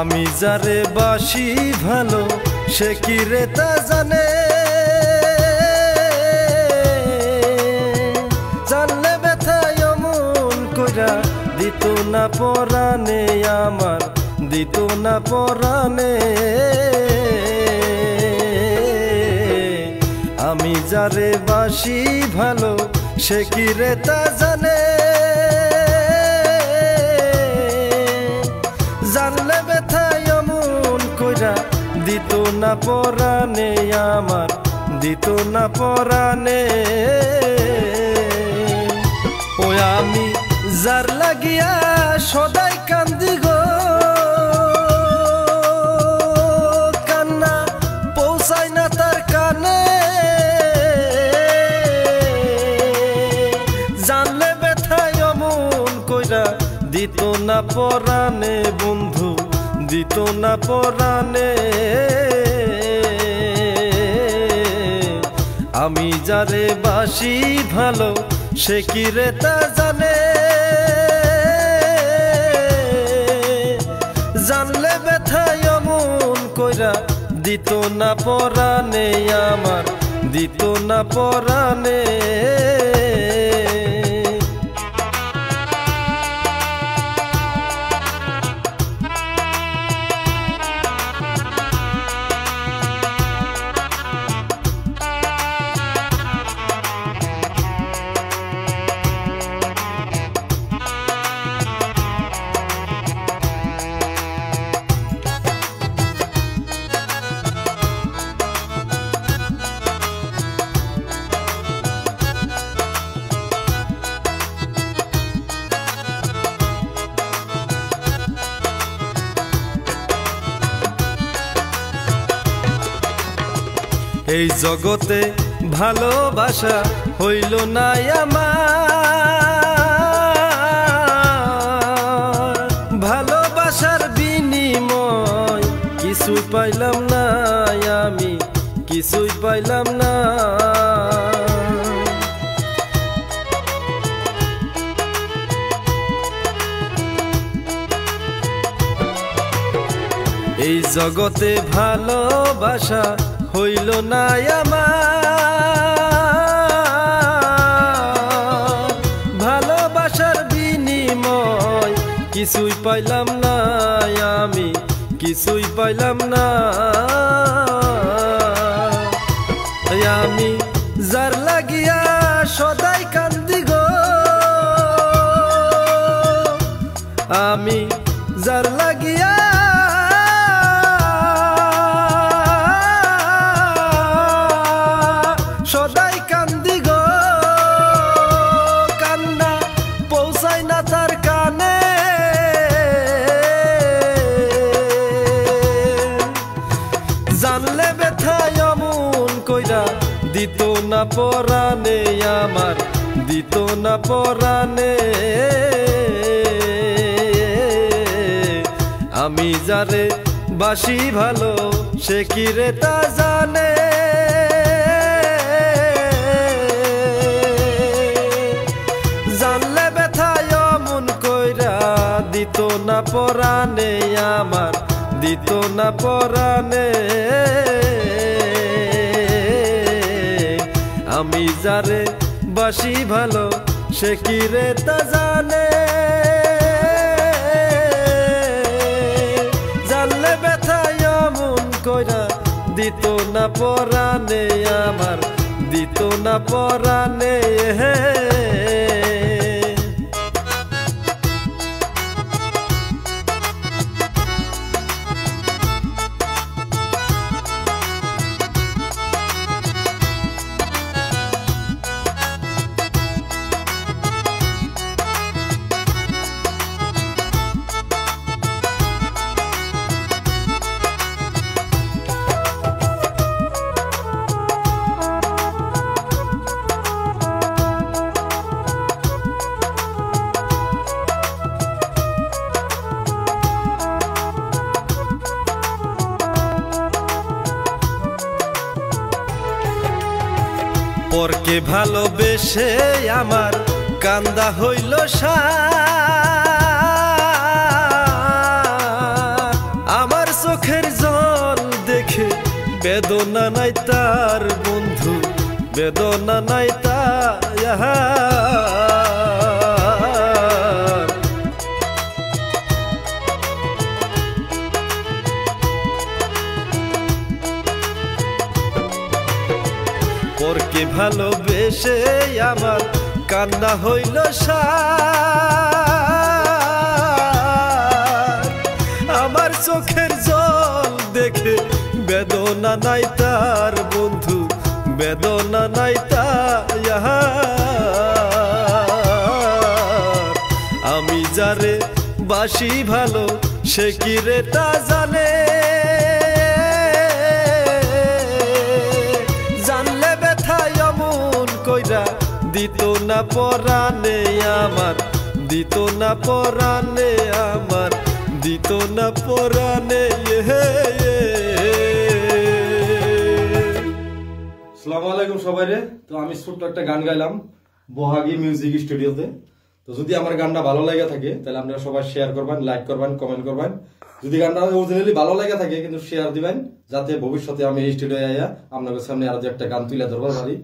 আমি যারে বাসি ভালো সে কি রে তা জানে, জানলে ব্যথায় অমন কইরা দিত না পরাণে আমার, দিত না পরাণে। আমি যারে বাসি ভালো সে কি রে তা জানে, জানলে ব্যথায় অমন কইরা দিত না পরাণে আমার, দিত না পরাণে। ও আমি যার লাগিয়া সদাই কান্দি গো, কান্না পৌঁছায় না তার কানে, জানলে ব্যথায় অমন কইরা দিত না পরাণে বন্ধু, দিত না পরাণে। আমি যারে বাসি ভালো সে কি রে তা জানে, জানলে ব্যথায় অমন কইরা দিত না পরাণে আমার, দিত না পরাণে। এই জগতে ভালোবাসা হইল না আমার, ভালোবাসার বিনিময় কিছুই পাইলাম না আমি, কিছুই পাইলাম না। এই জগতে ভালোবাসা হইল না আমার, ভালোবাসার বিনিময় কিছুই পাইলাম না আমি, কিছুই পাইলাম না। আমি যার লাগিয়া সদাই কান্দি গো, আমি যার লাগিয়া সদাই কান্দি গো, কান্না পৌঁছায় না তার কানে, জানলে ব্যথায় অমন কইরা দিত না পরাণে আমার, দিত না পরাণে। আমি যারে বাসি ভালো সে কি রে তা জানে, জানলে ব্যথায় অমন কইরা দিত না পরাণে আমার, দিত না পরাণে। আমি যারে বাসি ভালো সে কি রে তা জানে, জানলে ব্যথায় অমন কইরা দিত না পরাণে আমার, দিত না পরাণে। পরকে ভালোবেসে আমার কান্দা হইল সার, বেদনা নাই তার বন্ধু, বেদনা নাই তার। পরকে ভালোবেসে আমার কান্না হইল সার। আমার চোখের জল দেখে বেদনা নাই তার বন্ধু, বেদনা নাই তার। আমি যারে বাসি ভালো সে কি রে তা জানে, জানলে ব্যথায় অমন কইরা দিত না পরাণে আমার, দিত না পরাণে আমার, দিত না পরাণে। আসসালামু আলাইকুম সবাই রে। তো আমি ছোট্ট একটা গান গাইলাম বহাগী মিউজিক স্টুডিওতে। তো যদি আমার গানটা ভালো লাগে থাকে তাহলে আপনারা সবাই শেয়ার করবেন, লাইক করবেন, কমেন্ট করবেন। যদি গানটা অরিজিনালি ভালো লাগে থাকে কিন্তু শেয়ার দিবেন, যাতে ভবিষ্যতে আমি এই স্টুডিও আইয়া আপনাদের সামনে আরো একটা গান তুলে ধরবার পারি।